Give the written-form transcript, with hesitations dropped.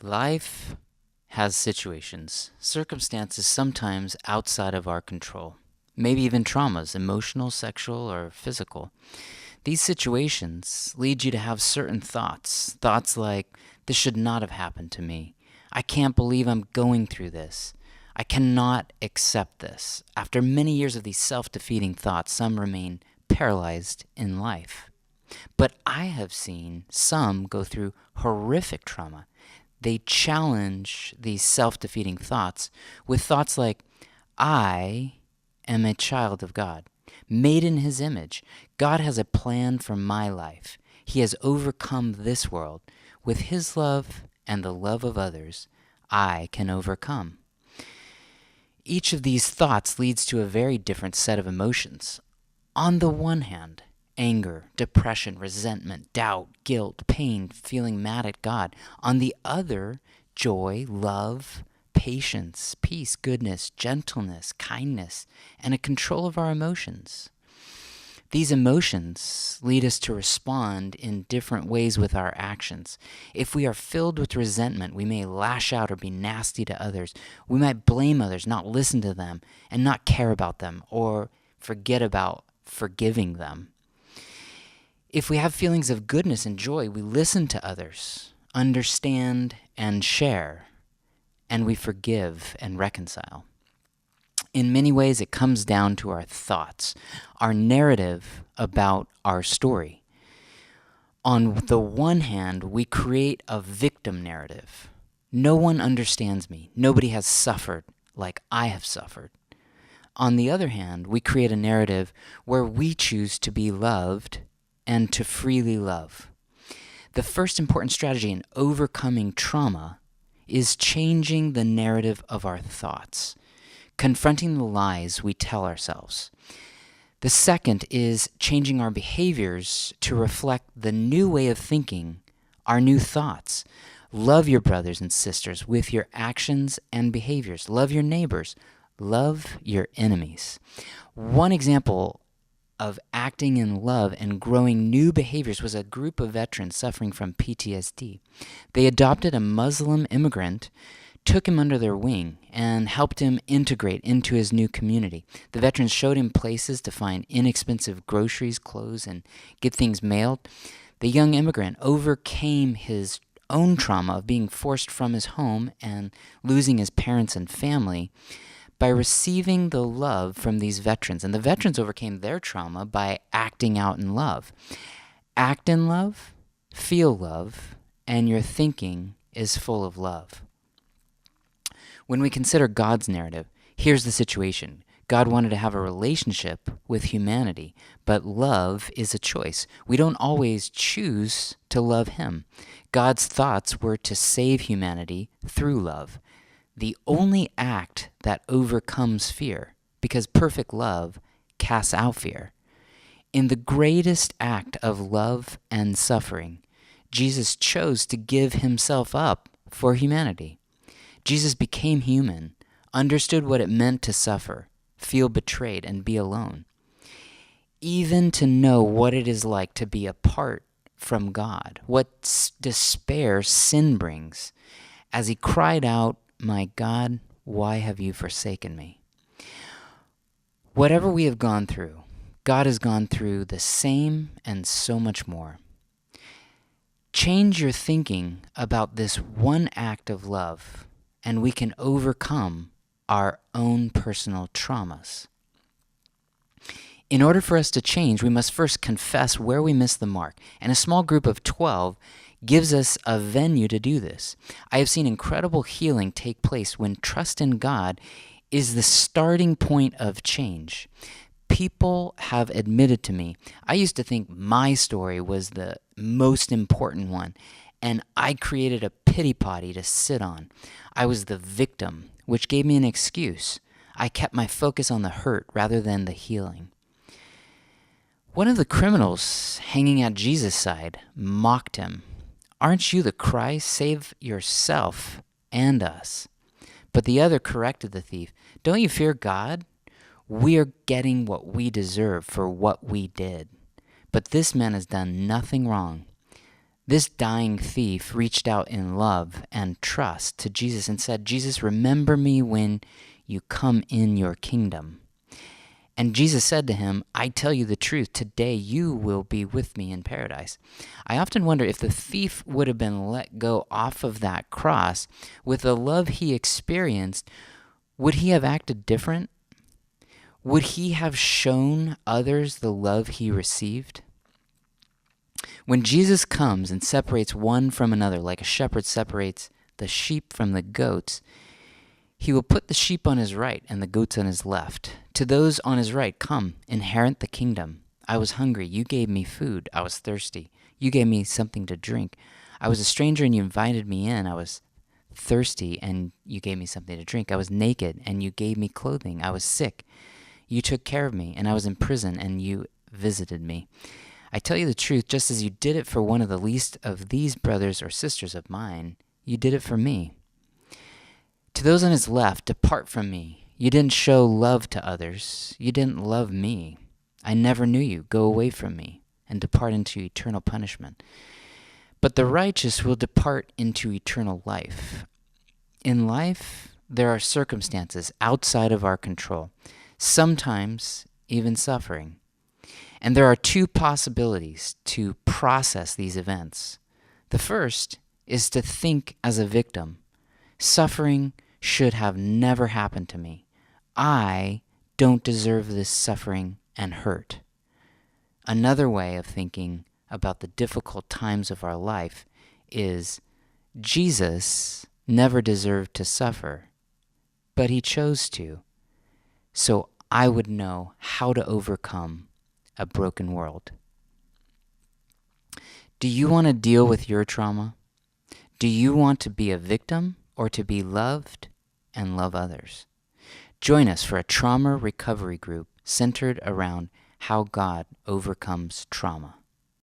Life has situations, circumstances sometimes outside of our control, maybe even traumas, emotional, sexual, or physical. These situations lead you to have certain thoughts like, this should not have happened to me. I can't believe I'm going through this. I cannot accept this. After many years of these self-defeating thoughts, some remain paralyzed in life. But I have seen some go through horrific trauma. They challenge these self-defeating thoughts with thoughts like, I am a child of God, made in His image. God has a plan for my life. He has overcome this world. With His love and the love of others, I can overcome. Each of these thoughts leads to a very different set of emotions. On the one hand, anger, depression, resentment, doubt, guilt, pain, feeling mad at God. On the other, joy, love, patience, peace, goodness, gentleness, kindness, and a control of our emotions. These emotions lead us to respond in different ways with our actions. If we are filled with resentment, we may lash out or be nasty to others. We might blame others, not listen to them, and not care about them, or forget about forgiving them. If we have feelings of goodness and joy, we listen to others, understand and share, and we forgive and reconcile. In many ways, it comes down to our thoughts, our narrative about our story. On the one hand, we create a victim narrative. No one understands me. Nobody has suffered like I have suffered. On the other hand, we create a narrative where we choose to be loved and to freely love. The first important strategy in overcoming trauma is changing the narrative of our thoughts, confronting the lies we tell ourselves. The second is changing our behaviors to reflect the new way of thinking, our new thoughts. Love your brothers and sisters with your actions and behaviors. Love your neighbors. Love your enemies. One example of acting in love and growing new behaviors was a group of veterans suffering from PTSD. They adopted a Muslim immigrant, took him under their wing, and helped him integrate into his new community. The veterans showed him places to find inexpensive groceries, clothes, and get things mailed. The young immigrant overcame his own trauma of being forced from his home and losing his parents and family by receiving the love from these veterans. And the veterans overcame their trauma by acting out in love. Act in love, feel love, and your thinking is full of love. When we consider God's narrative, here's the situation. God wanted to have a relationship with humanity, but love is a choice. We don't always choose to love Him. God's thoughts were to save humanity through love, the only act that overcomes fear, because perfect love casts out fear. In the greatest act of love and suffering, Jesus chose to give Himself up for humanity. Jesus became human, understood what it meant to suffer, feel betrayed, and be alone. Even to know what it is like to be apart from God, what despair sin brings, as He cried out, my God, why have you forsaken me? Whatever we have gone through, God has gone through the same and so much more. Change your thinking about this one act of love, and we can overcome our own personal traumas. In order for us to change, we must first confess where we missed the mark, and a small group of 12 gives us a venue to do this. I have seen incredible healing take place when trust in God is the starting point of change. People have admitted to me, I used to think my story was the most important one, and I created a pity potty to sit on. I was the victim, which gave me an excuse. I kept my focus on the hurt rather than the healing. One of the criminals hanging at Jesus' side mocked Him. Aren't you the Christ? Save yourself and us. But the other corrected the thief. Don't you fear God? We are getting what we deserve for what we did. But this man has done nothing wrong. This dying thief reached out in love and trust to Jesus and said, "Jesus, remember me when you come in your kingdom." And Jesus said to him, "I tell you the truth, today you will be with me in paradise." I often wonder if the thief would have been let go off of that cross with the love he experienced, would he have acted different? Would he have shown others the love he received? When Jesus comes and separates one from another, like a shepherd separates the sheep from the goats, he will put the sheep on his right and the goats on his left. To those on his right, come, inherit the kingdom. I was hungry, you gave me food. I was thirsty, you gave me something to drink. I was a stranger and you invited me in. I was thirsty and you gave me something to drink. I was naked and you gave me clothing. I was sick, you took care of me. And I was in prison and you visited me. I tell you the truth, just as you did it for one of the least of these brothers or sisters of mine, you did it for me. To those on his left, depart from me. You didn't show love to others. You didn't love me. I never knew you. Go away from me and depart into eternal punishment. But the righteous will depart into eternal life. In life, there are circumstances outside of our control, sometimes even suffering. And there are two possibilities to process these events. The first is to think as a victim. Suffering should have never happened to me. I don't deserve this suffering and hurt. Another way of thinking about the difficult times of our life is Jesus never deserved to suffer, but he chose to, so I would know how to overcome a broken world. Do you want to deal with your trauma? Do you want to be a victim or to be loved and love others? Join us for a trauma recovery group centered around how God overcomes trauma.